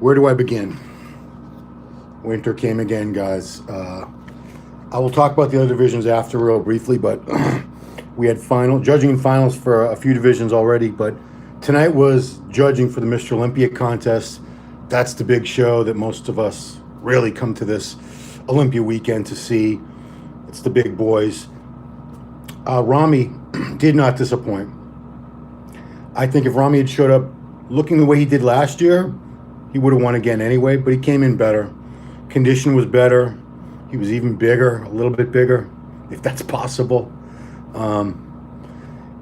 Where do I begin? Winter came again, guys. I will talk about the other divisions after real briefly, but we had judging and finals for a few divisions already, but tonight was judging for the Mr. Olympia contest. That's the big show that most of us really come to this Olympia weekend to see. It's the big boys. Ramy did not disappoint. I think if Ramy had showed up looking the way he did last year, he would have won again anyway, but he came in better. Condition was better. He was even bigger, a little bit bigger, if that's possible.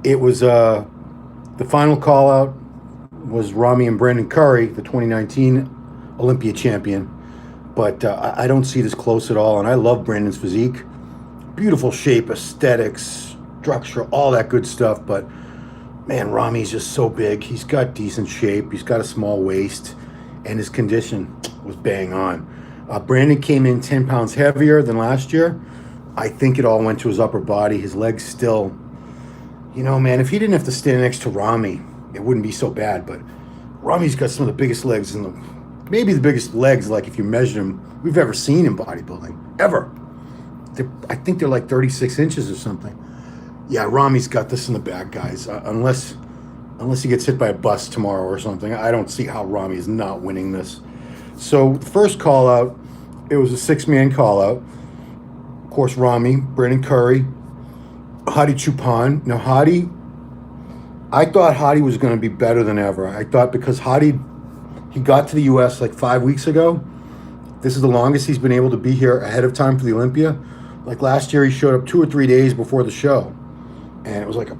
It was the final call out was Ramy and Brandon Curry, the 2019 Olympia champion. But I don't see this close at all, and I love Brandon's physique. Beautiful shape, aesthetics, structure, all that good stuff. But man, Ramy's just so big. He's got decent shape. He's got a small waist, and his condition was bang on. Brandon came in 10 pounds heavier than last year. I think it all went to his upper body. His legs still, man, if he didn't have to stand next to Ramy, it wouldn't be so bad. But Ramy's got some of the biggest legs maybe the biggest legs, like if you measure them, we've ever seen in bodybuilding, ever. I think they're like 36 inches or something. Yeah, Ramy's got this in the bag, guys. Unless he gets hit by a bus tomorrow or something, I don't see how Ramy is not winning this. So the first call out, it was a 6-man call out. Of course, Ramy, Brandon Curry, Hadi Choopan. Now Hadi, I thought Hadi was going to be better than ever. I thought because Hadi, he got to the U.S. like 5 weeks ago. This is the longest he's been able to be here ahead of time for the Olympia. Like last year, he showed up 2 or 3 days before the show. And it was like a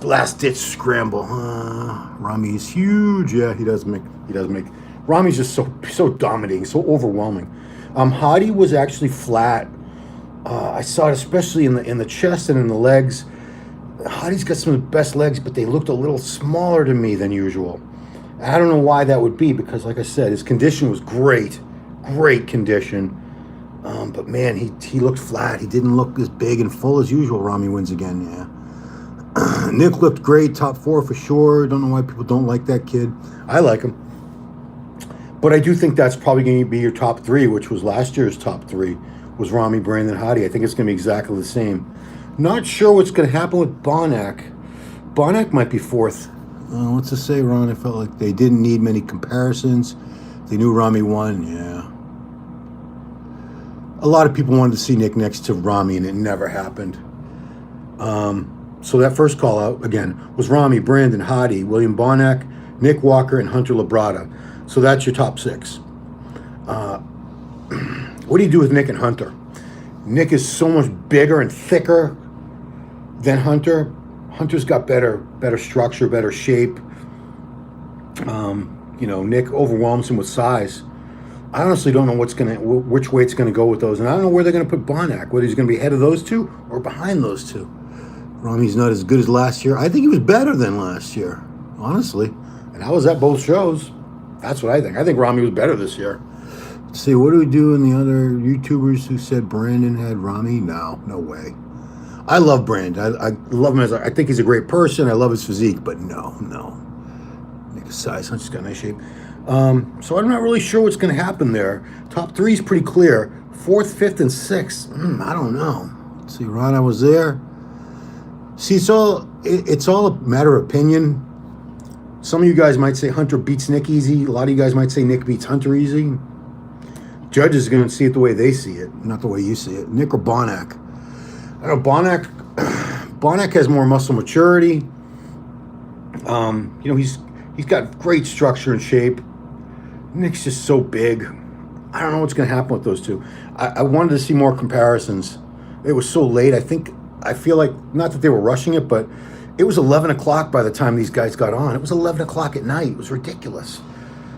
last-ditch scramble. Ramy is huge. Yeah, he does make. Ramy's just so dominating, so overwhelming. Hadi was actually flat. I saw it especially in the chest and in the legs. Hadi's got some of the best legs, but they looked a little smaller to me than usual. I don't know why that would be, because like I said, his condition was great condition. But man, he looked flat. He didn't look as big and full as usual. Ramy wins again, yeah. Nick looked great, top 4 for sure. Don't know why people don't like that kid. I like him. But I do think that's probably going to be your top 3, which was last year's top 3, was Ramy, Brandon, Hadi. I think it's going to be exactly the same. Not sure what's going to happen with Bonac. Bonac might be 4th. What's to say, Ron? I felt like they didn't need many comparisons. They knew Ramy won, yeah. A lot of people wanted to see Nick next to Ramy, and it never happened. So that first call out, again, was Ramy, Brandon, Hadi, William Bonac, Nick Walker, and Hunter Labrada. So that's your top 6. What do you do with Nick and Hunter? Nick is so much bigger and thicker than Hunter. Hunter's got better structure, better shape. Nick overwhelms him with size. I honestly don't know which way it's gonna go with those, and I don't know where they're gonna put Bonac. Whether he's gonna be ahead of those two or behind those two. Ramy's not as good as last year. I think he was better than last year, honestly. And I was at both shows. That's what I think. I think Ramy was better this year. Let's see, what do we do in the other YouTubers who said Brandon had Ramy? No way. I love Brandon. I love him I think he's a great person. I love his physique, but no. Nick is size. Hunter's got nice shape. So I'm not really sure what's going to happen there. Top 3 is pretty clear. 4th, 5th, and 6th. I don't know. Let's see, Ron, I was there. See, it's all a matter of opinion. Some of you guys might say Hunter beats Nick easy. A lot of you guys might say Nick beats Hunter easy. Judges are going to see it the way they see it, not the way you see it. Nick or Bonac? I don't know, Bonac has more muscle maturity. He's got great structure and shape. Nick's just so big. I don't know what's going to happen with those two. I wanted to see more comparisons. It was so late. I feel like, not that they were rushing it, but it was 11 o'clock by the time these guys got on. It was 11 o'clock at night. It was ridiculous.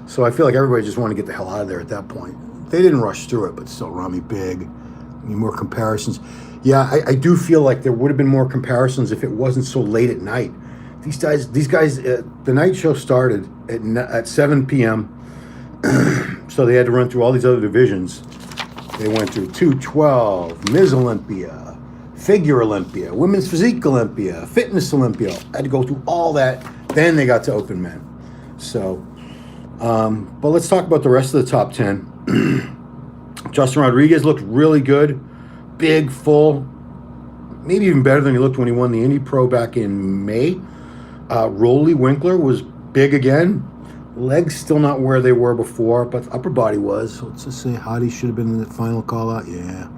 So I feel like everybody just wanted to get the hell out of there at that point. They didn't rush through it, but still, Ramy big. Need more comparisons. Yeah, I do feel like there would have been more comparisons if it wasn't so late at night. These guys, the night show started at 7 p.m., so they had to run through all these other divisions. They went through 212, Ms. Olympia, Figure Olympia, Women's Physique Olympia, Fitness Olympia. I had to go through all that. Then they got to Open Men. So But let's talk about the rest of the top 10. Justin Rodriguez looked really good. Big, full, maybe even better than he looked when he won the Indy Pro back in May. Rolly Winkler was big again. Legs still not where they were before, but upper body was. So let's just say Hadi should have been in the final call-out. Yeah,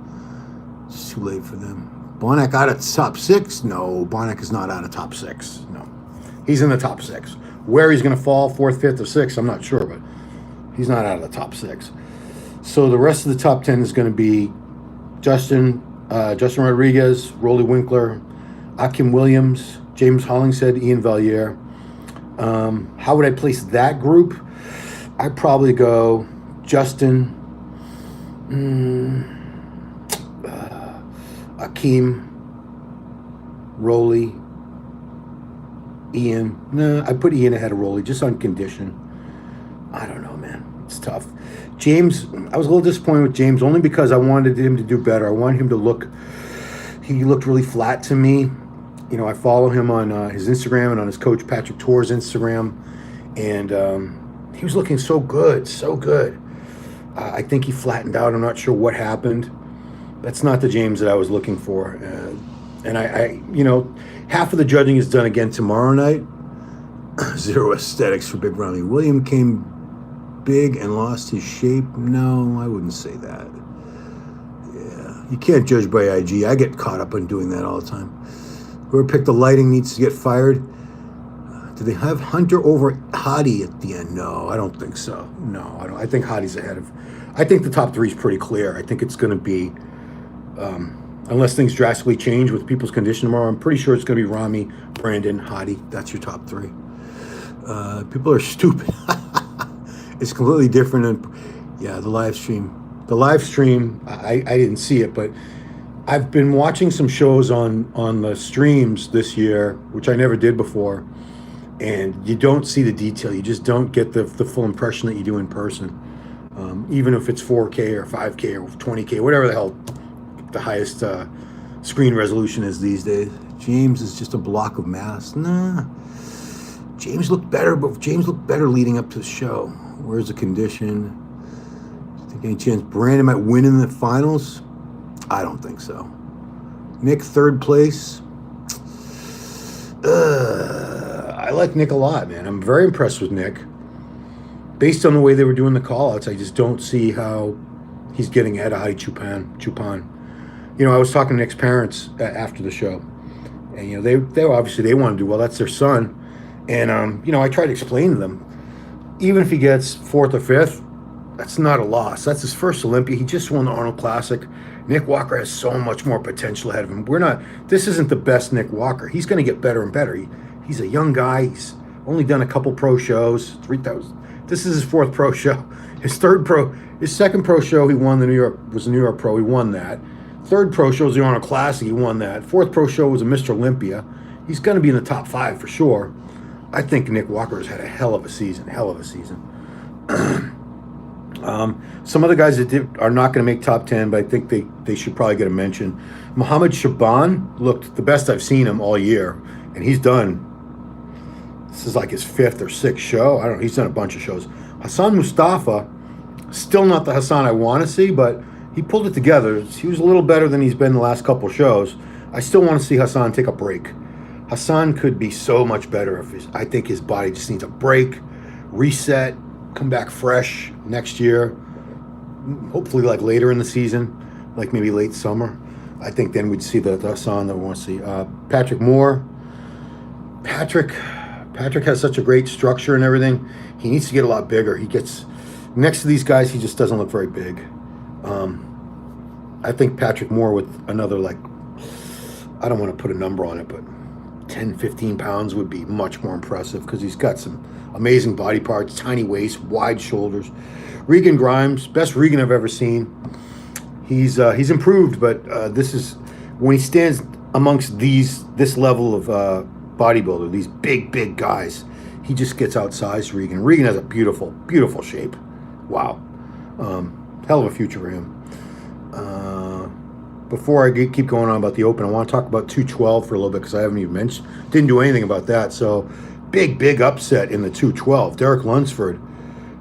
it's too late for them. Bonac out of top 6? No, Bonac is not out of top 6. No, he's in the top 6. Where he's going to fall, 4th, 5th, or 6th, I'm not sure, but he's not out of the top 6. So the rest of the top 10 is going to be Justin Rodriguez, Rolly Winkler, Akim Williams, James Hollingshead, Ian Valliere. How would I place that group? I'd probably go Justin, Akim, Rolly, Ian. No, I put Ian ahead of Rolly just on condition. I don't know, man. It's tough. James, I was a little disappointed with James only because I wanted him to do better. I wanted him to look, he looked really flat to me. You know, I follow him on his Instagram and on his coach Patrick Torr's Instagram, and he was looking so good, so good. I think he flattened out. I'm not sure what happened. That's not the James that I was looking for. And I, you know, half of the judging is done again tomorrow night. Zero aesthetics for Big Ramy. William came big and lost his shape. No, I wouldn't say that. Yeah, you can't judge by IG. I get caught up on doing that all the time. Whoever picked the lighting needs to get fired. Do they have Hunter over Hadi at the end? No, I don't think so. No, I don't. I think Hadi's ahead of. I think the top 3 is pretty clear. I think it's going to be, unless things drastically change with people's condition tomorrow, I'm pretty sure it's going to be Ramy, Brandon, Hadi. That's your top 3. People are stupid. It's completely different. And yeah, the live stream. The live stream, I didn't see it, but I've been watching some shows on the streams this year, which I never did before, and you don't see the detail. You just don't get the full impression that you do in person, even if it's 4K or 5K or 20K, whatever the hell the highest screen resolution is these days. James is just a block of mass. Nah, James looked better, but James looked better leading up to the show. Where's the condition? Do you think any chance Brandon might win in the finals? I don't think so. Nick, 3rd place. I like Nick a lot, man. I'm very impressed with Nick. Based on the way they were doing the call-outs, I just don't see how he's getting ahead of Hadi Chupan. You know, I was talking to Nick's parents after the show, and you know, they obviously they want to do well. That's their son, and you know, I tried to explain to them, even if he gets 4th or 5th, that's not a loss. That's his first Olympia. He just won the Arnold Classic. Nick Walker has so much more potential ahead of him. This isn't the best Nick Walker. He's going to get better and better. He's a young guy. He's only done a couple pro shows. 3,000. This is his 4th pro show. His 2nd pro show he won was the New York Pro. He won that. 3rd pro show was the Arnold Classic. He won that. 4th pro show was a Mr. Olympia. He's going to be in the top 5 for sure. I think Nick Walker has had a hell of a season. Some other guys that are not going to make top 10, but I think they should probably get a mention. Mohammed Shaban looked the best I've seen him all year, and he's done. This is like his 5th or 6th show. I don't know. He's done a bunch of shows. Hassan Mustafa, still not the Hassan I want to see, but he pulled it together. He was a little better than he's been the last couple shows. I still want to see Hassan take a break. Hassan could be so much better I think his body just needs a break, reset, come back fresh next year. Hopefully like later in the season, like maybe late summer. I think then we'd see the Hassan that we want to see. Patrick Moore. Patrick has such a great structure and everything. He needs to get a lot bigger. He gets next to these guys, he just doesn't look very big. I think Patrick Moore with another, like, I don't want to put a number on it, but 10, 15 pounds would be much more impressive because he's got some amazing body parts, tiny waist, wide shoulders. Regan Grimes, best Regan I've ever seen. He's improved, but this is when he stands amongst this level of bodybuilder, these big guys, he just gets outsized Regan. Regan has a beautiful shape. Wow. Hell of a future for him. Before I keep going on about the Open, I want to talk about 212 for a little bit because I haven't even didn't do anything about that. So big upset in the 212. Derek Lunsford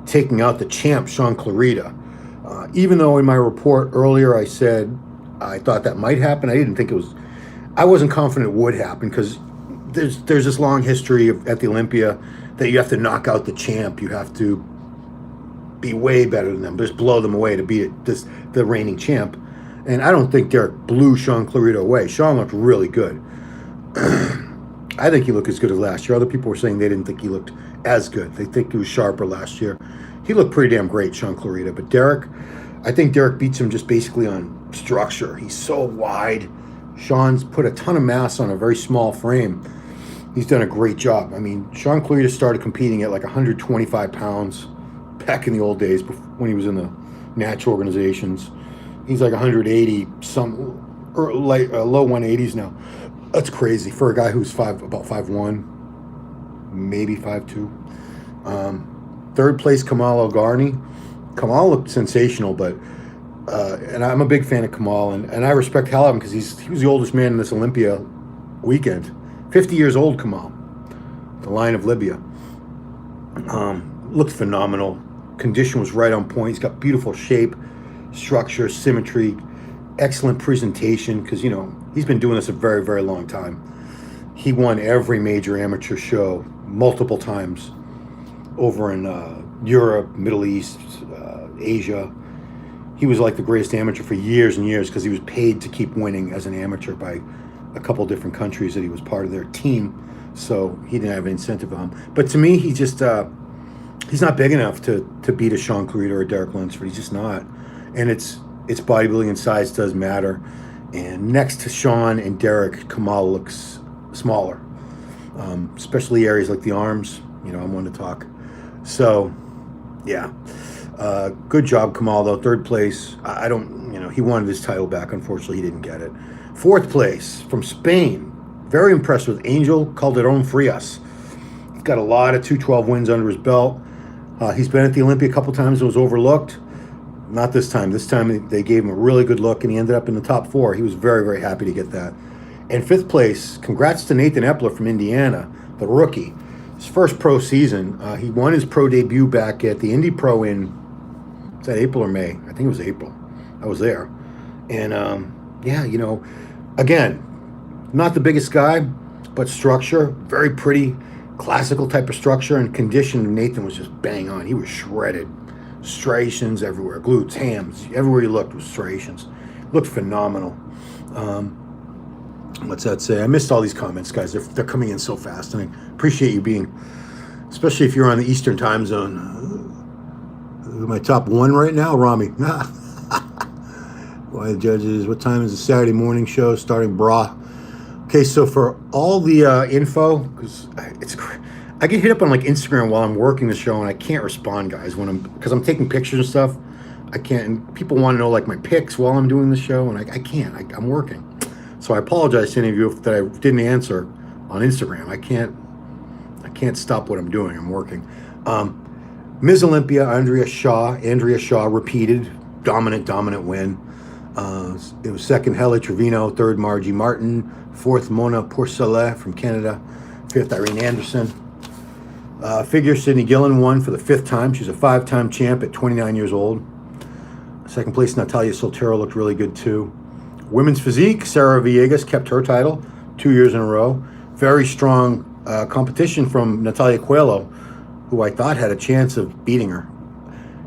taking out the champ, Sean Clarita. Even though in my report earlier I said I thought that might happen, I wasn't confident it would happen because there's this long history at the Olympia that you have to knock out the champ. You have to be way better than them, just blow them away to beat the reigning champ. And I don't think Derek blew Sean Clarita away. Sean looked really good. I think he looked as good as last year. Other people were saying they didn't think he looked as good. They think he was sharper last year. He looked pretty damn great, Sean Clarita. But I think Derek beats him just basically on structure. He's so wide. Sean's put a ton of mass on a very small frame. He's done a great job. I mean, Sean Clarita started competing at like 125 pounds back in the old days when he was in the natural organizations. He's like 180 or like low 180s now. That's crazy for a guy who's about 5'1", maybe 5'2". Third place, Kamal El-Garni. Kamal looked sensational, but and I'm a big fan of Kamal, and I respect hell out of him because he was the oldest man in this Olympia weekend. 50 years old, Kamal, the Lion of Libya. Looked phenomenal. Condition was right on point. He's got beautiful shape, structure, symmetry, excellent presentation because, he's been doing this a very, very long time. He won every major amateur show multiple times over in Europe, Middle East, Asia. He was like the greatest amateur for years and years because he was paid to keep winning as an amateur by a couple different countries that he was part of their team. So he didn't have any incentive on him. But to me, he just he's not big enough to beat a Sean Clarita or a Derek Lunsford. He's just not. And it's bodybuilding and size does matter. And next to Sean and Derek, Kamal looks smaller, especially areas like the arms. I'm one to talk. So, yeah. Good job, Kamal, though. Third place. He wanted his title back. Unfortunately, he didn't get it. Fourth place from Spain. Very impressed with Angel Calderon Frias. He's got a lot of 212 wins under his belt. He's been at the Olympia a couple times and was overlooked. Not this time. This time they gave him a really good look, and he ended up in the top 4. He was very, very happy to get that. And fifth place, congrats to Nathan Epler from Indiana, the rookie. His first pro season. He won his pro debut back at the Indy Pro in, was that April or May? I think it was April. I was there. And, again, not the biggest guy, but structure, very pretty, classical type of structure, and condition. Nathan was just bang on. He was shredded. Striations everywhere, glutes, hams, everywhere you looked was striations. Looked phenomenal. What's that say? I missed all these comments, guys. They're coming in so fast, and I appreciate you being, especially if you're on the Eastern time zone. My top 1 right now, Ramy. Why the judges? What time is the Saturday morning show starting? Bra. Okay, so for all the info, because I get hit up on like Instagram while I'm working the show, and I can't respond, guys, because I'm taking pictures and stuff. I can't, and people want to know like my pics while I'm doing the show, and I can't. I'm working, so I apologize to any of you that I didn't answer on Instagram. I can't stop what I'm doing. I'm working. Ms. Olympia, Andrea Shaw repeated, dominant win. It was second Helle Trevino, third Margie Martin, fourth Mona Pourcelet from Canada, fifth Irene Anderson. Figure, Sydney Gillen won for the 5th time. She's a 5-time champ at 29 years old. Second place, Natalia Soltero looked really good too. Women's physique, Sarah Villegas kept her title 2 years in a row. Very strong competition from Natalia Coelho, who I thought had a chance of beating her.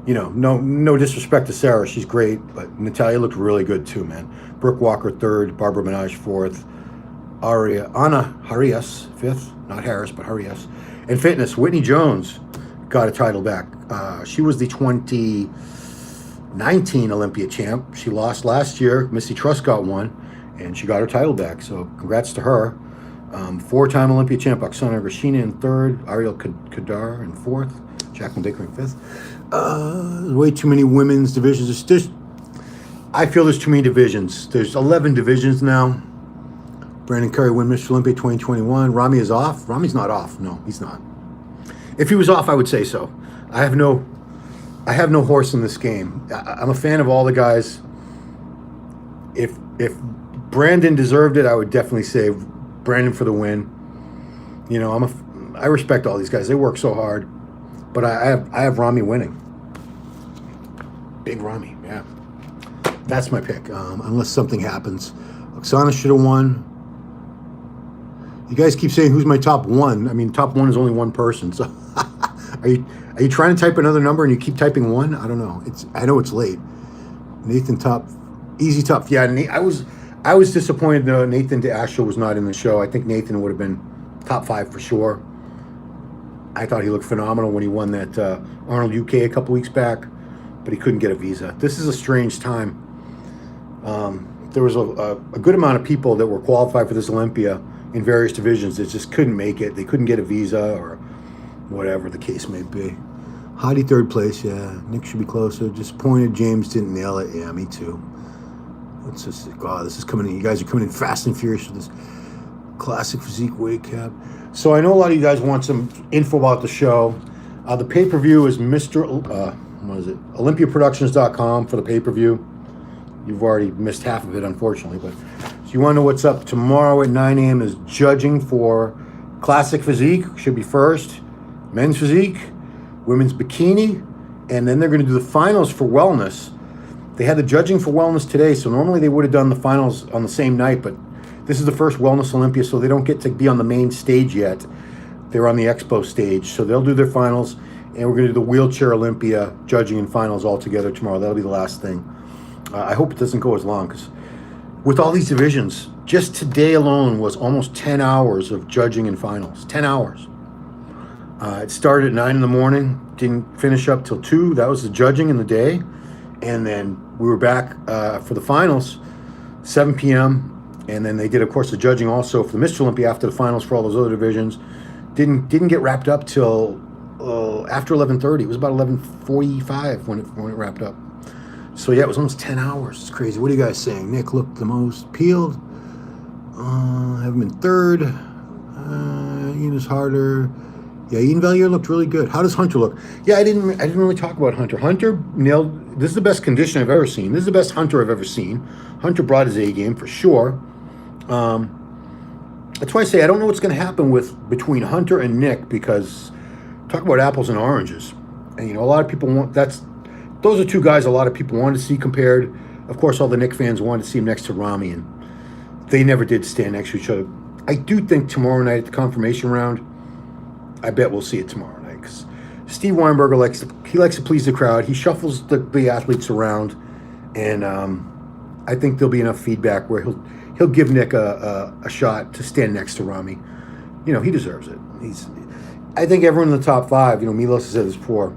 No disrespect to Sarah, she's great, but Natalia looked really good too, man. Brooke Walker 3rd, Barbara Minaj 4th, Ana Harias 5th, not Harris, but Harias. In fitness, Whitney Jones got a title back. She was the 2019 Olympia champ. She lost last year. Missy Truscott won, and she got her title back. So congrats to her. 4-time Olympia champ Oksana Grishina in 3rd, Ariel Kadar in 4th, Jacqueline Baker in 5th. Way too many women's divisions. I feel there's too many divisions. There's 11 divisions now. Brandon Curry win Mr. Olympia 2021. Ramy is off. Ramy's not off. No, he's not. If he was off, I would say so. I have no horse in this game. I'm a fan of all the guys. If Brandon deserved it, I would definitely say Brandon for the win. I respect all these guys. They work so hard. But I have Ramy winning. Big Ramy, yeah. That's my pick, unless something happens. Oksana should have won. You guys keep saying, who's my top one? I mean, top one is only one person. So are you trying to type another number and you keep typing one? I don't know. I know it's late. Nathan top, easy top. Yeah, I was disappointed Nathan DeAsho was not in the show. I think Nathan would have been top 5 for sure. I thought he looked phenomenal when he won that Arnold UK a couple weeks back, but he couldn't get a visa. This is a strange time. There was a good amount of people that were qualified for this Olympia in various divisions that just couldn't make it. They couldn't get a visa or whatever the case may be. Hadi 3rd place, yeah. Nick should be closer. Disappointed James didn't nail it. Yeah, me too. Let's just, God, this is coming in. You guys are coming in fast and furious with this classic physique weight cap. So I know a lot of you guys want some info about the show. The pay-per-view is OlympiaProductions.com for the pay-per-view. You've already missed half of it, unfortunately, but so you want to know what's up tomorrow at 9 a.m. is judging for classic physique, should be first, men's physique, women's bikini, and then they're going to do the finals for wellness. They had the judging for wellness today, so normally they would have done the finals on the same night, but this is the first Wellness Olympia, so they don't get to be on the main stage yet. They're on the expo stage, so they'll do their finals, and we're going to do the wheelchair Olympia judging and finals all together tomorrow. That'll be the last thing. I hope it doesn't go as long, because with all these divisions, just today alone was almost 10 hours of judging and finals. 10 hours. It started at 9 in the morning, didn't finish up till 2. That was the judging in the day. And then we were back for the finals, 7 p.m. And then they did, of course, the judging also for the Mr. Olympia after the finals for all those other divisions. Didn't get wrapped up till after 11:30. It was about 11:45 when it wrapped up. So yeah, it was almost 10 hours. It's crazy. What are you guys saying? Nick looked the most peeled. Have him in 3rd. Ian is harder. Yeah, Ian Valier looked really good. How does Hunter look? Yeah, I didn't really talk about Hunter. Hunter nailed. This is the best condition I've ever seen. This is the best Hunter I've ever seen. Hunter brought his A game for sure. That's why I say I don't know what's going to happen between Hunter and Nick, because talk about apples and oranges. And a lot of people want those are two guys a lot of people wanted to see compared. Of course, all the Nick fans wanted to see him next to Ramy, and they never did stand next to each other. I do think tomorrow night at the confirmation round, I bet we'll see it tomorrow night, because Steve Weinberger likes to please the crowd. He shuffles the athletes around, and I think there'll be enough feedback where he'll give Nick a shot to stand next to Ramy. He deserves it. I think everyone in the top 5, Milos has said this before,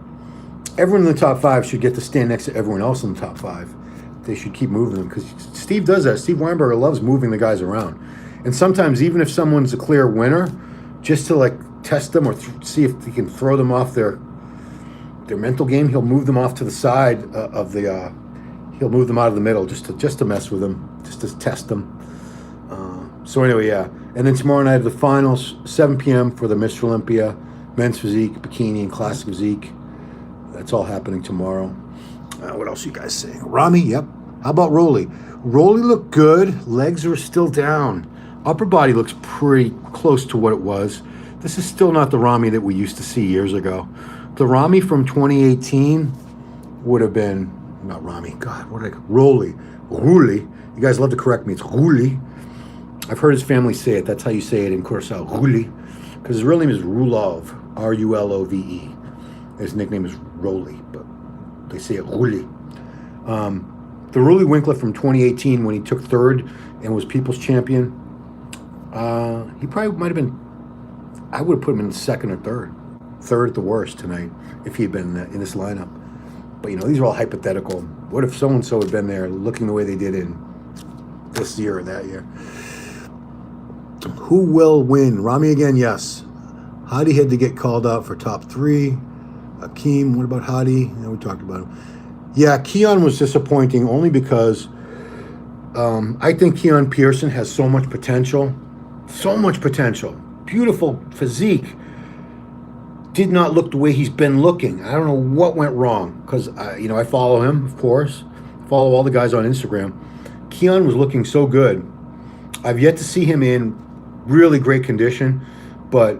everyone in the top 5 should get to stand next to everyone else in the top 5. They should keep moving them, because Steve does that. Steve Weinberger loves moving the guys around. And sometimes, even if someone's a clear winner, just to test them or see if he can throw them off their mental game, he'll move them off to the side he'll move them out of the middle just to mess with them, just to test them. So anyway, yeah. And then tomorrow night, the finals, 7 p.m. for the Mr. Olympia, men's physique, bikini, and classic physique. That's all happening tomorrow. What else are you guys saying? Ramy, yep. How about Rolly? Rolly looked good. Legs are still down. Upper body looks pretty close to what it was. This is still not the Ramy that we used to see years ago. The Ramy from 2018 would have been, not Ramy, God, Rolly. Rolly. You guys love to correct me. It's Rolly. I've heard his family say it. That's how you say it in Curacao. Rolly. Because his real name is Rulov. R-U-L-O-V-E. His nickname is Rolly, but they say it Rolly. The Rolly Winkler from 2018, when he took 3rd and was People's Champion, he probably might have been, I would have put him in 2nd or 3rd. 3rd at the worst tonight if he had been in this lineup. But, these are all hypothetical. What if so-and-so had been there looking the way they did in this year or that year? Who will win? Ramy again, yes. Hadi had to get called out for top 3. Akeem, what about Hadi? Yeah, we talked about him. Yeah, Keon was disappointing only because I think Keon Peterson has so much potential. So much potential. Beautiful physique. Did not look the way he's been looking. I don't know what went wrong, because I follow him, of course. Follow all the guys on Instagram. Keon was looking so good. I've yet to see him in really great condition, but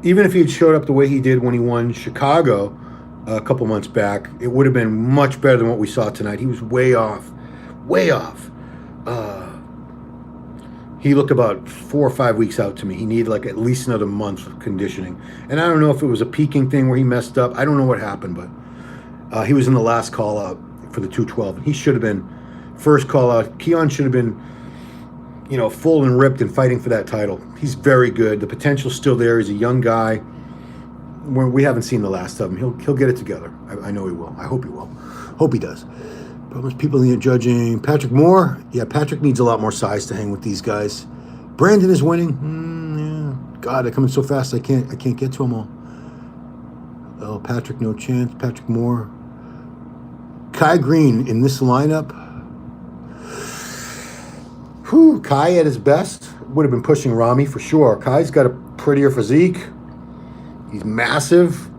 even if he had showed up the way he did when he won Chicago a couple months back, it would have been much better than what we saw tonight. He was way off, way off. He looked about 4 or 5 weeks out to me. He needed like at least another month of conditioning. And I don't know if it was a peaking thing where he messed up. I don't know what happened, but he was in the last call out for the 212. He should have been first call out. Keon should have been, you know, full and ripped and fighting for that title. He's very good. The potential's still there. He's a young guy. We haven't seen the last of him. He'll get it together. I know he will. I hope he will. Hope he does. But most people in the judging. Patrick Moore. Yeah, Patrick needs a lot more size to hang with these guys. Brandon is winning. Yeah. God, they're coming so fast. I can't get to them all. Oh, Patrick, no chance. Patrick Moore. Kai Greene in this lineup. Whew, Kai at his best would have been pushing Ramy for sure. Kai's got a prettier physique. He's massive.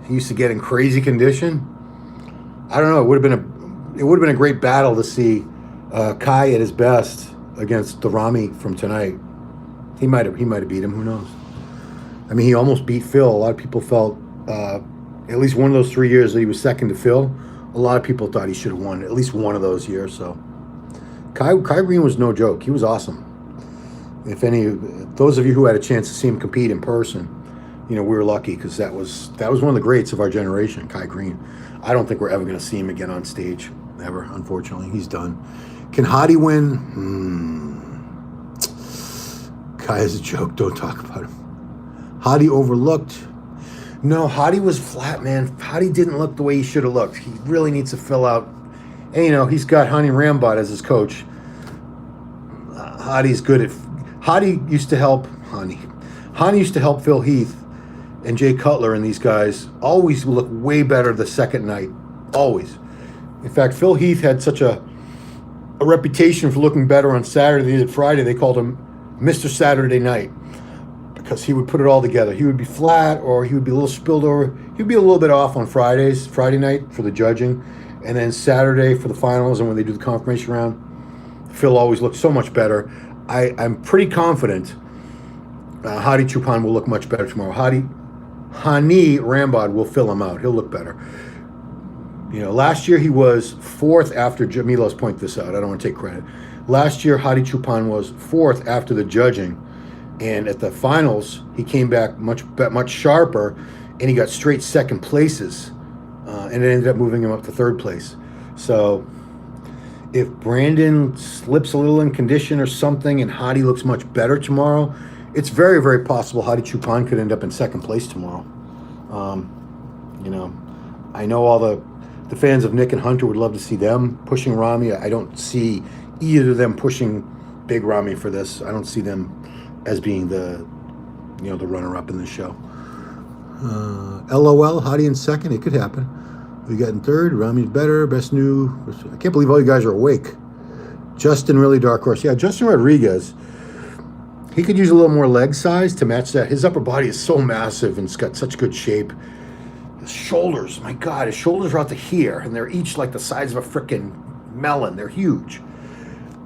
He used to get in crazy condition. I don't know. It would have been a great battle to see Kai at his best against the Ramy from tonight. He might have beat him. Who knows? I mean, he almost beat Phil. A lot of people felt at least one of those 3 years that he was second to Phil. A lot of people thought he should have won at least one of those years. So Kai Greene was no joke. He was awesome. Those of you who had a chance to see him compete in person, you know, we were lucky because that was one of the greats of our generation, Kai Greene. I don't think we're ever going to see him again on stage, ever, unfortunately. He's done. Can Hadi win? Kai is a joke. Don't talk about him. Hadi overlooked. No, Hadi was flat, man. Hadi didn't look the way he should have looked. He really needs to fill out. And, you know, he's got Hani Rambod as his coach. Hadi's good at... Hadi used to help... Hani used to help Phil Heath and Jay Cutler and these guys always look way better the second night. Always. In fact, Phil Heath had such a reputation for looking better on Saturday than Friday. They called him Mr. Saturday Night because he would put it all together. He would be flat or he would be a little spilled over. He'd be a little bit off on Friday night for the judging. And then Saturday for the finals and when they do the confirmation round, Phil always looked so much better. I'm pretty confident Hadi Chupan will look much better tomorrow. Hani Rambod will fill him out. He'll look better. You know, last year he was fourth after, Milos point this out, I don't want to take credit. Last year, Hadi Chupan was fourth after the judging. And at the finals, he came back much sharper, and he got straight second places. And it ended up moving him up to third place. So if Brandon slips a little in condition or something and Hadi looks much better tomorrow, it's very, very possible Hadi Chupan could end up in second place tomorrow. You know, I know all the fans of Nick and Hunter would love to see them pushing Ramy. I don't see either of them pushing Big Ramy for this. I don't see them as being the runner-up in this show. LOL, Hadi in second. It could happen. We got in third. Ramy's better. Best new. I can't believe all you guys are awake. Justin, really dark horse. Yeah, Justin Rodriguez. He could use a little more leg size to match that. His upper body is so massive and it's got such good shape. His shoulders, my God, his shoulders are out to here, and they're each like the size of a frickin' melon. They're huge.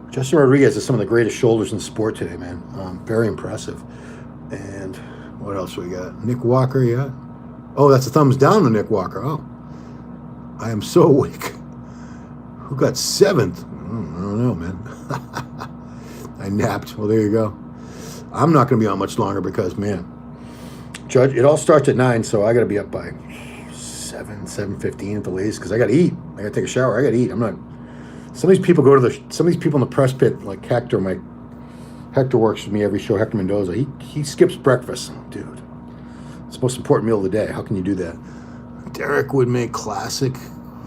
Justin Rodriguez has some of the greatest shoulders in sport today, man. Very impressive. And what else we got? Nick Walker, yeah. Oh, that's a thumbs down to Nick Walker. Oh. I am so awake. Who got seventh? I don't know, man. I napped. Well, there you go. I'm not going to be on much longer because, man, Judge, it all starts at 9, so I got to be up by 7:15 at the latest because I got to eat. I got to take a shower. I got to eat. I'm not. Some of these people some of these people in the press pit, like Hector. Hector works with me every show. Hector Mendoza. He skips breakfast, dude. It's the most important meal of the day. How can you do that? Derek would make classic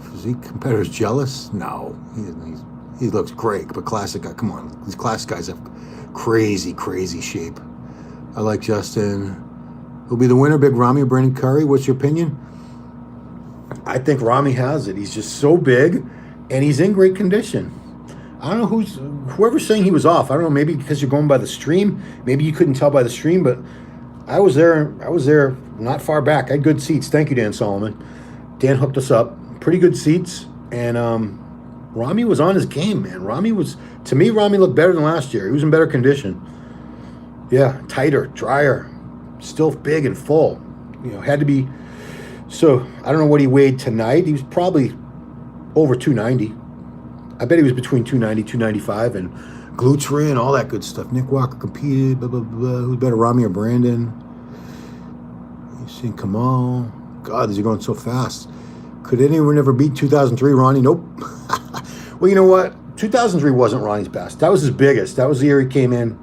physique competitors jealous. No, he looks great, but classic guy. Come on, these classic guys have crazy shape. I like Justin. Who'll be the winner, Big Ramy or Brandon Curry? What's your opinion? I think Ramy has it. He's just so big, and he's in great condition. I don't know whoever's saying he was off. I don't know, maybe because you're going by the stream. Maybe you couldn't tell by the stream, but I was there not far back. I had good seats. Thank you, Dan Solomon. Dan hooked us up. Pretty good seats, and Ramy was on his game, man. Ramy looked better than last year. He was in better condition. Yeah, tighter, drier. still big and full. You know, had to be. So I don't know what he weighed tonight. He was probably over 290. I bet he was between 290, 295, and glutes were in, all that good stuff. Nick Walker competed, blah, blah, blah. Who's better, Ramy or Brandon? You seen Kamal? God, these are going so fast. Could anyone ever beat 2003 Ronnie? Nope. Well, you know what? 2003 wasn't Ronnie's best. That was his biggest. That was the year he came in.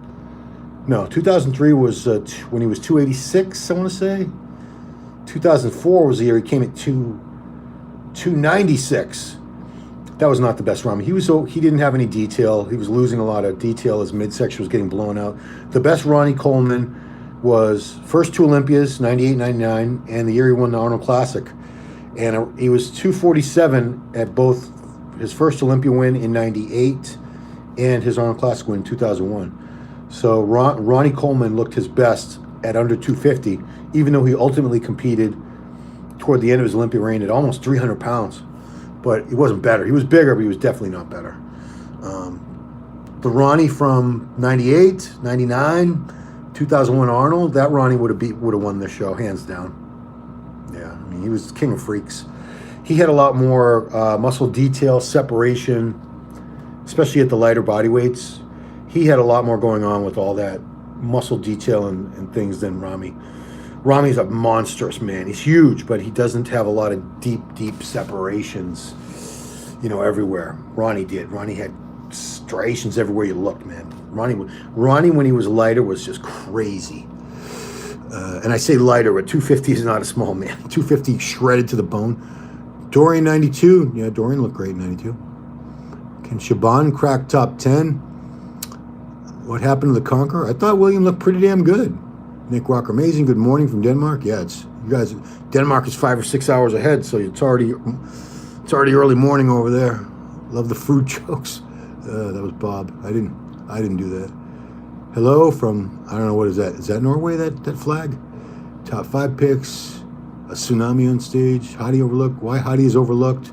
No, 2003 was when he was 286, I want to say. 2004 was the year he came at 296. That was not the best Ramy. He didn't have any detail. He was losing a lot of detail. His midsection was getting blown out. The best Ronnie Coleman was first 2 Olympias, 98, 99, and the year he won the Arnold Classic. And he was 247 at both his first Olympia win in 98 and his Arnold Classic win in 2001. So Ronnie Coleman looked his best at under 250, even though he ultimately competed toward the end of his Olympia reign at almost 300 pounds. But he wasn't better. He was bigger, but he was definitely not better. The Ronnie from 98, 99, 2001 Arnold, that Ronnie would have won this show, hands down. Yeah, I mean, he was king of freaks. He had a lot more muscle detail, separation, especially at the lighter body weights. He had a lot more going on with all that muscle detail and things than Ramy. Ramy's a monstrous man. He's huge, but he doesn't have a lot of deep separations, you know, everywhere. Ronnie did. Ronnie had striations everywhere you looked, man. Ronnie, when he was lighter, was just crazy. And I say lighter, but 250 is not a small man. 250 shredded to the bone. Dorian, 92. Yeah, Dorian looked great in 92. Can Shaban crack top 10? What happened to the Conqueror? I thought William looked pretty damn good. Nick Walker, amazing. Good morning from Denmark. Yeah, you guys. Denmark is 5 or 6 hours ahead, so it's already early morning over there. Love the fruit jokes. That was Bob. I didn't do that. Hello from, I don't know, what is that? Is that Norway? That flag? Top 5 picks. A tsunami on stage. Hadi overlooked. Why Hadi is overlooked?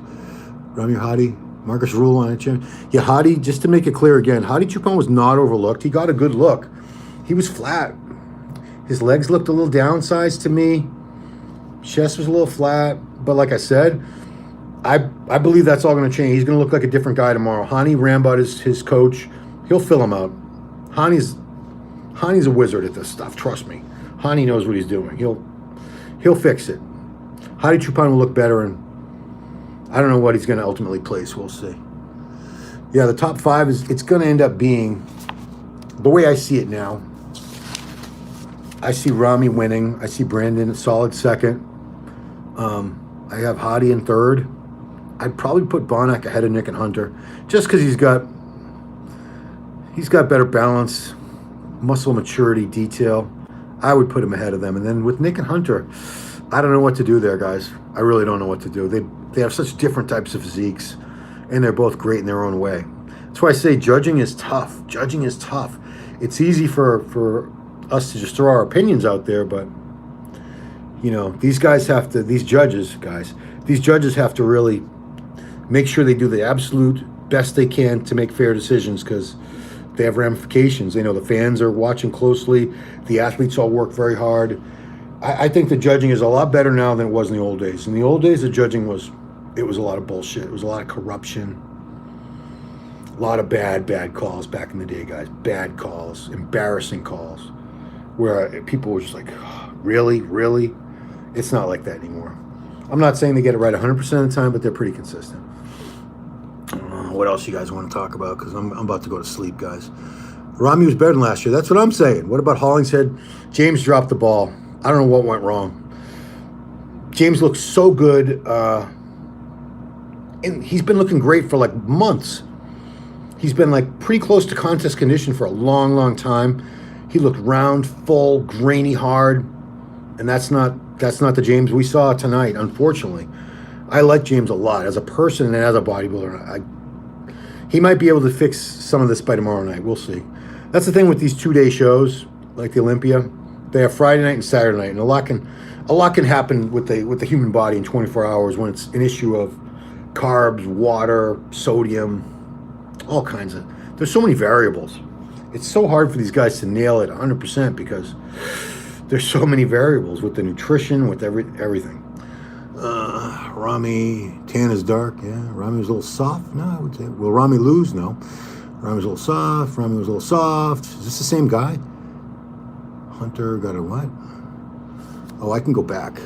Ramy Hadi. Marcus Rule on a champion. Yeah, Hadi. Just to make it clear again, Hadi Chupon was not overlooked. He got a good look. He was flat. His legs looked a little downsized to me. Chest was a little flat. But like I said, I believe that's all going to change. He's going to look like a different guy tomorrow. Hani Rambat is his coach. He'll fill him out. Hani's a wizard at this stuff. Trust me. Hani knows what he's doing. He'll fix it. Hadi Chupon will look better, and I don't know what he's going to ultimately place. We'll see. Yeah, the top 5 it's going to end up being, the way I see it now, I see Ramy winning. I see Brandon a solid second. I have Hadi in third. I'd probably put Bonac ahead of Nick and Hunter, just because he's got better balance, muscle maturity, detail. I would put him ahead of them. And then with Nick and Hunter, I don't know what to do there, guys. I really don't know what to do. They have such different types of physiques, and they're both great in their own way. That's why I say judging is tough. Judging is tough. It's easy for us to just throw our opinions out there, but you know, these judges have to really make sure they do the absolute best they can to make fair decisions, because they have ramifications. They know the fans are watching closely. The athletes all work very hard. I think the judging is a lot better now than it was in the old days. In the old days, the judging was a lot of bullshit. It was a lot of corruption. A lot of bad calls back in the day, guys. Bad calls, embarrassing calls, where people were just like, oh, really? It's not like that anymore. I'm not saying they get it right 100% of the time, but they're pretty consistent. What else you guys want to talk about? Because I'm about to go to sleep, guys. Ramy was better than last year. That's what I'm saying. What about Hollingshead? James dropped the ball. I don't know what went wrong. James looks so good. And he's been looking great for like months. He's been like pretty close to contest condition for a long time. He looked round, full, grainy, hard. And that's not the James we saw tonight, unfortunately. I like James a lot as a person and as a bodybuilder. He might be able to fix some of this by tomorrow night. We'll see. That's the thing with these 2-day shows, like the Olympia. They have Friday night and Saturday night, and a lot can happen with the human body in 24 hours when it's an issue of carbs, water, sodium, all kinds of. There's so many variables. It's so hard for these guys to nail it 100% because there's so many variables with the nutrition, with everything. Ramy, tan is dark. Yeah, Ramy was a little soft. No, I would say. Will Ramy lose? No. Ramy was a little soft. Ramy was a little soft. Is this the same guy? Hunter got a what? Oh, I can go back.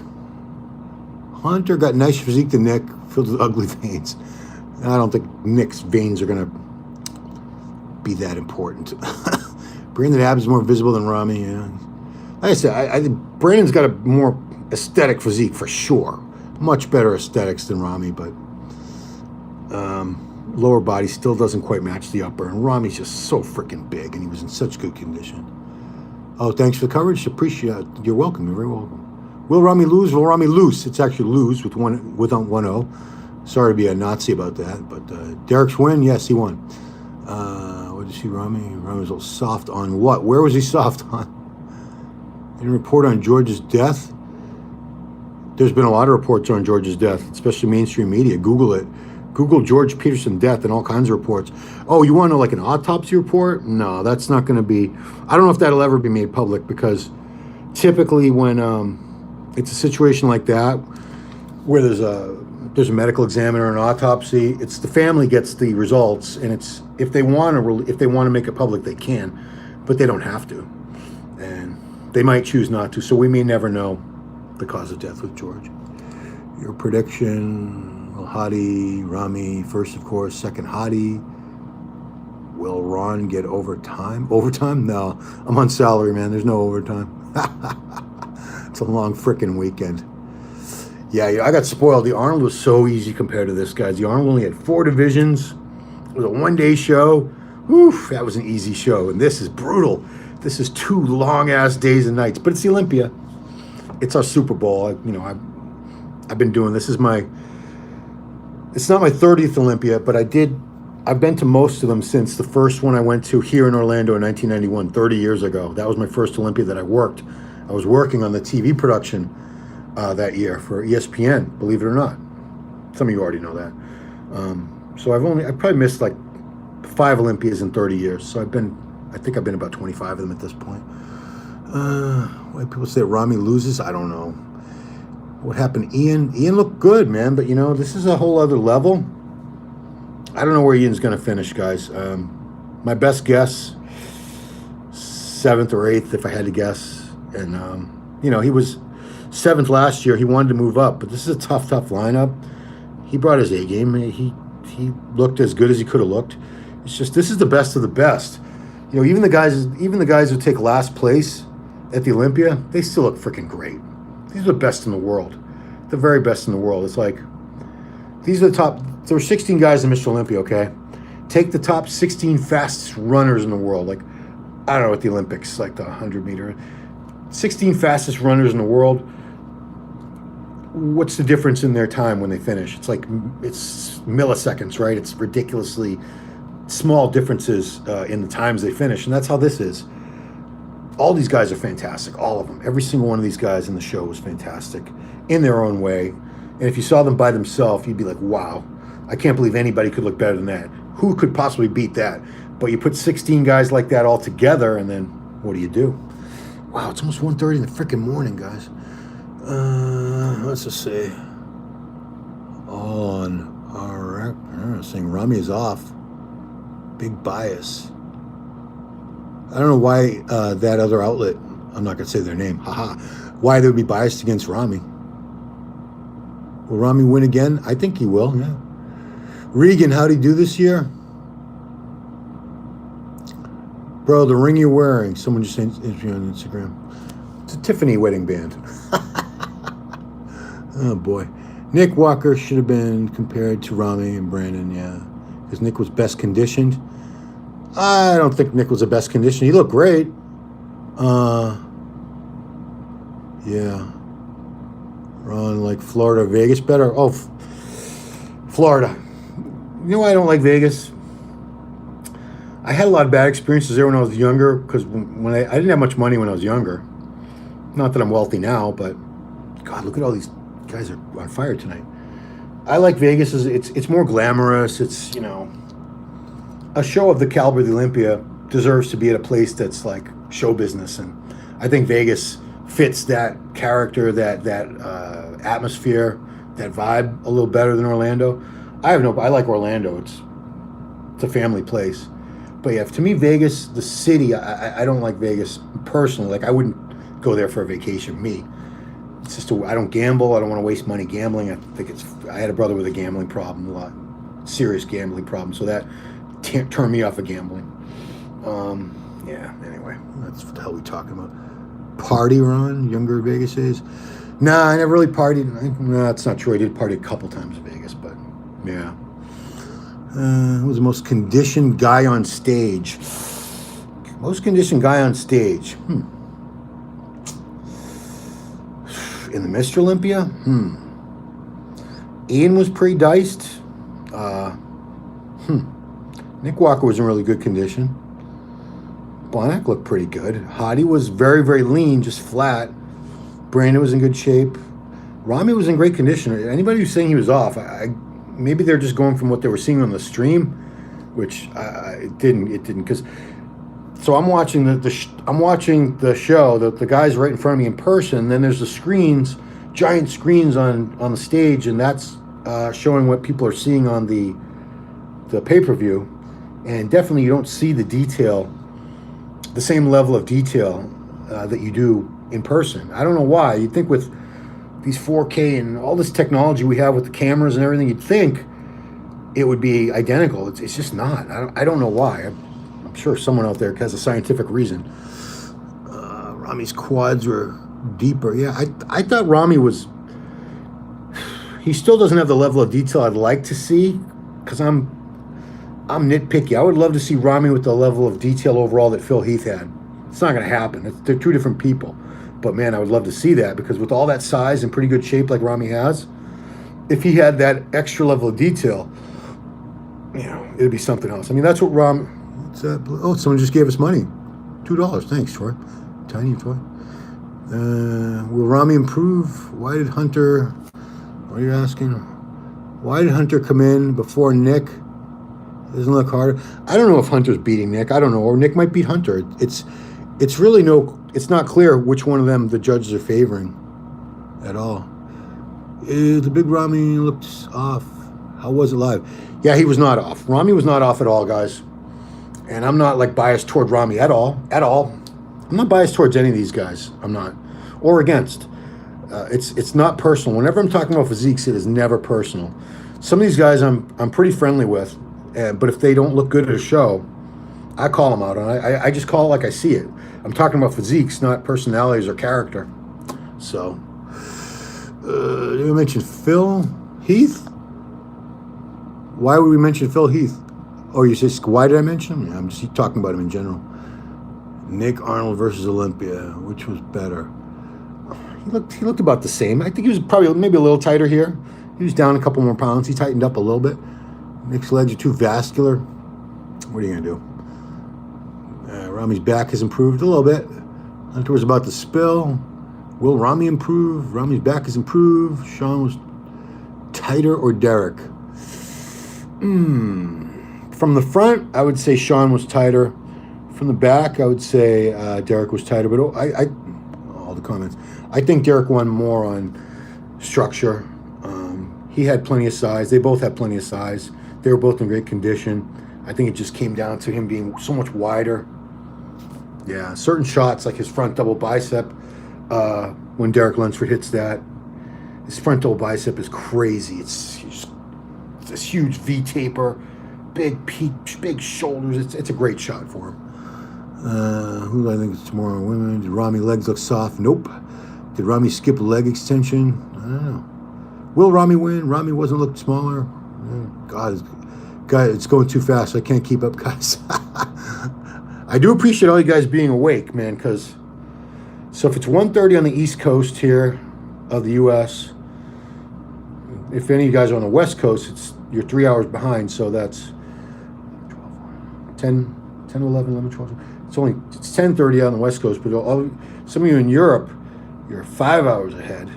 Hunter got nice physique to Nick, filled with ugly veins. I don't think Nick's veins are going to be that important. Brandon abs is more visible than Ramy. Yeah. Like I said, I think Brandon's got a more aesthetic physique for sure. Much better aesthetics than Ramy, but lower body still doesn't quite match the upper. And Ramy's just so freaking big, and he was in such good condition. Oh, thanks for the coverage. Appreciate it. You're welcome. You're very welcome. Will Ramy lose? Will Ramy lose? It's actually lose with 1-0. Sorry to be a Nazi about that, but Derek's win. Yes, he won. What did you see, Ramy? Ramy was a little soft on what? Where was he soft on? Didn't report on George's death. There's been a lot of reports on George's death, especially mainstream media. Google it. Google George Peterson death and all kinds of reports. Oh, you want to know like an autopsy report? No, that's not going to be. I don't know if that'll ever be made public, because typically when it's a situation like that where there's a medical examiner and an autopsy, it's the family gets the results, and it's if they want to make it public, they can, but they don't have to, and they might choose not to. So we may never know the cause of death with George. Your prediction: will Hadi, Ramy first, of course. Second, Hadi. Will Ron get overtime? Overtime? No, I'm on salary, man. There's no overtime. It's a long freaking weekend. Yeah, I got spoiled. The Arnold was so easy compared to this, guys. The Arnold only had 4 divisions. It was a one-day show. Woof, that was an easy show. And this is brutal. This is 2 long-ass days and nights. But it's the Olympia. It's our Super Bowl. I've been doing this. It's not my 30th Olympia, but I've been to most of them since the first one I went to here in Orlando in 1991, 30 years ago. That was my first Olympia that I worked. I was working on the TV production that year for ESPN, believe it or not. Some of you already know that. So I've probably missed like 5 Olympias in 30 years. So I think I've been about 25 of them at this point. Why people say Ramy loses, I don't know. What happened? Ian looked good, man, but this is a whole other level. I don't know where Ian's going to finish, guys. My best guess, 7th or 8th, if I had to guess. And, he was 7th last year. He wanted to move up, but this is a tough lineup. He brought his A game. He looked as good as he could have looked. It's just, this is the best of the best. Even the guys who take last place at the Olympia, they still look freaking great. These are the best in the world, the very best in the world. It's like, these are the top. There were 16 guys in Mr. Olympia, okay? Take the top 16 fastest runners in the world. Like, I don't know, at the Olympics, like the 100-meter. 16 fastest runners in the world. What's the difference in their time when they finish? It's milliseconds, right? It's ridiculously small differences in the times they finish, and that's how this is. All these guys are fantastic, all of them. Every single one of these guys in the show was fantastic in their own way. And if you saw them by themselves, you'd be like, wow, I can't believe anybody could look better than that. Who could possibly beat that? But you put 16 guys like that all together, and then what do? Wow, it's almost 1:30 in the freaking morning, guys. Let's just say on our saying Ramy is off. Big bias. I don't know why that other outlet, I'm not going to say their name, why they would be biased against Ramy. Will Ramy win again? I think he will, yeah. Regan, how'd he do this year? Bro, the ring you're wearing, someone just sent it on Instagram. It's a Tiffany wedding band. Oh, boy. Nick Walker should have been compared to Ramy and Brandon, yeah. Because Nick was best conditioned. I don't think Nick was the best conditioned. He looked great. Yeah. Ron, like Florida, Vegas better? Oh, Florida. You know why I don't like Vegas? I had a lot of bad experiences there when I was younger, because when I didn't have much money when I was younger. Not that I'm wealthy now, but God, look at all these guys are on fire tonight. I like Vegas. It's more glamorous. It's, a show of the caliber of the Olympia deserves to be at a place that's like show business, and I think Vegas fits that character, that atmosphere, that vibe a little better than Orlando. I like Orlando. It's a family place. But yeah, to me, Vegas, the city, I don't like Vegas personally. Like, I wouldn't go there for a vacation. Me, it's just I don't gamble. I don't want to waste money gambling. I had a brother with a gambling problem, a lot serious gambling problem, so that turned me off of gambling. Yeah. Anyway, that's what the hell we talking about. Party, Ron? Younger Vegas days? Nah, I never really partied. No, that's not true. I did party a couple times in Vegas, but yeah. Who was the most conditioned guy on stage? Most conditioned guy on stage. In the Mr. Olympia? Ian was pretty diced. Nick Walker was in really good condition. Bonac looked pretty good. Hottie was very, very lean, just flat. Brandon was in good shape. Ramy was in great condition. Anybody who's saying he was off, maybe they're just going from what they were seeing on the stream, which it didn't. Because so I'm watching the show. The guy's right in front of me in person. Then there's the screens, giant screens on the stage, and that's showing what people are seeing on the pay-per-view. And definitely you don't see the detail, the same level of detail that you do in person. I don't know why. You'd think with these 4K and all this technology we have with the cameras and everything, you'd think it would be identical. It's just not. I don't know why. I'm sure someone out there has a scientific reason. Ramy's quads were deeper. Yeah, I thought Ramy was... He still doesn't have the level of detail I'd like to see, because I'm nitpicky. I would love to see Ramy with the level of detail overall that Phil Heath had. It's not going to happen. They're two different people. But man, I would love to see that, because with all that size and pretty good shape like Ramy has, if he had that extra level of detail, it'd be something else. I mean, that's what Ramy... What's that? Oh, someone just gave us money. $2. Thanks, Troy. Tiny Troy. Will Ramy improve? Why did Hunter... What are you asking? Why did Hunter come in before Nick? Doesn't look harder. I don't know if Hunter's beating Nick. I don't know. Or Nick might beat Hunter. It's really it's not clear which one of them the judges are favoring at all. The big Ramy looked off. How was it live? Yeah, he was not off. Ramy was not off at all, guys. And I'm not like biased toward Ramy at all. At all. I'm not biased towards any of these guys. I'm not. Or against. It's not personal. Whenever I'm talking about physiques, it is never personal. Some of these guys I'm pretty friendly with, but if they don't look good at a show, I call them out on it. I just call it like I see it. I'm talking about physiques, not personalities or character. So, did we mention Phil Heath? Why would we mention Phil Heath? Oh, you say, why did I mention him? Yeah, I'm just talking about him in general. Nick Arnold versus Olympia, which was better? He looked about the same. I think he was probably maybe a little tighter here. He was down a couple more pounds. He tightened up a little bit. Nick's legs are too vascular. What are you going to do? Ramy's back has improved a little bit. Hunter was about to spill. Will Ramy improve? Ramy's back has improved. Sean was tighter or Derek? From the front, I would say Sean was tighter. From the back, I would say Derek was tighter. But all the comments. I think Derek won more on structure. He had plenty of size. They both had plenty of size. They were both in great condition. I think it just came down to him being so much wider. Yeah, certain shots like his front double bicep, when Derek Lunsford hits that, his front double bicep is crazy. It's this huge V taper, big peak, big shoulders. It's a great shot for him. Who do I think is tomorrow? Women. Did Ramy legs look soft? Nope. Did Ramy skip leg extension? I don't know. Will Ramy win? Ramy wasn't looked smaller. God, it's going too fast. I can't keep up, guys. I do appreciate all you guys being awake, man, because so if it's 1:30 on the East Coast here of the U.S., if any of you guys are on the West Coast, you're 3 hours behind, so that's 10, 11, 12. It's 10:30 on the West Coast, but some of you in Europe, you're 5 hours ahead.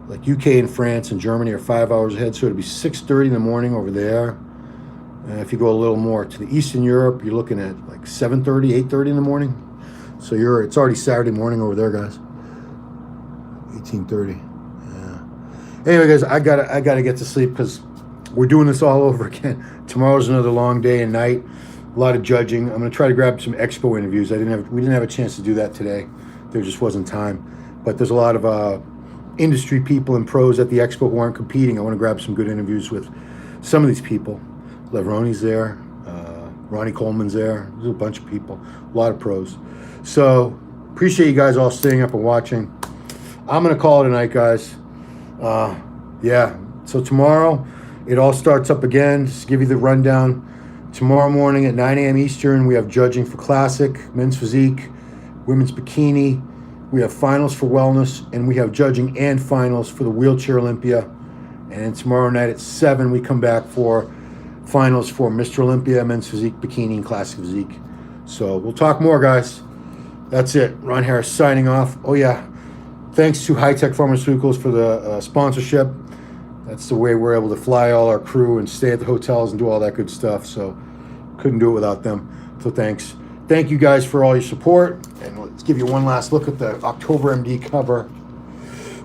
Like UK and France and Germany are 5 hours ahead, so it'll be 6:30 in the morning over there. If you go a little more to the Eastern Europe, you're looking at like 7:30, 8:30 in the morning. So it's already Saturday morning over there, guys. 18:30. Yeah. Anyway, guys, I gotta get to sleep because we're doing this all over again. Tomorrow's another long day and night. A lot of judging. I'm gonna try to grab some expo interviews. We didn't have a chance to do that today. There just wasn't time. But there's a lot of industry people and pros at the expo who aren't competing. I want to grab some good interviews with some of these people. Levroni's there. Ronnie Coleman's there. There's a bunch of people. A lot of pros. So appreciate you guys all staying up and watching. I'm gonna call it a night, guys. Yeah. So tomorrow, it all starts up again. Just to give you the rundown. Tomorrow morning at 9 a.m. Eastern, we have judging for classic, men's physique, women's bikini. We have finals for wellness, and we have judging and finals for the wheelchair Olympia. And then tomorrow night at 7, we come back for finals for Mr. Olympia, men's physique, bikini, and classic physique. So we'll talk more, guys. That's it. Ron Harris signing off. Oh, yeah. Thanks to High Tech Pharmaceuticals for the sponsorship. That's the way we're able to fly all our crew and stay at the hotels and do all that good stuff. So couldn't do it without them. So thanks. Thank you guys for all your support. And let's give you one last look at the October MD cover.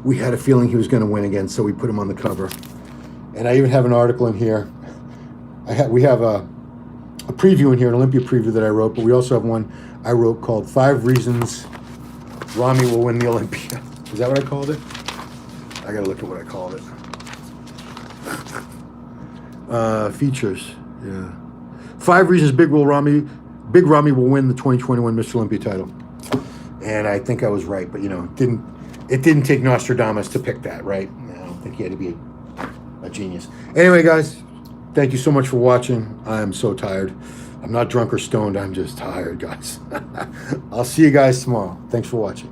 We had a feeling he was going to win again, so we put him on the cover. And I even have an article in here. We have a preview in here, an Olympia preview that I wrote, but we also have one I wrote called 5 Reasons Ramy Will Win the Olympia. Is that what I called it? I got to look at what I called it. Features, yeah. 5 reasons Big Ramy will win the 2021 Mr. Olympia title. And I think I was right, but it didn't take Nostradamus to pick that, right? I don't think he had to be a genius. Anyway, guys, thank you so much for watching. I'm so tired. I'm not drunk or stoned. I'm just tired, guys. I'll see you guys tomorrow. Thanks for watching.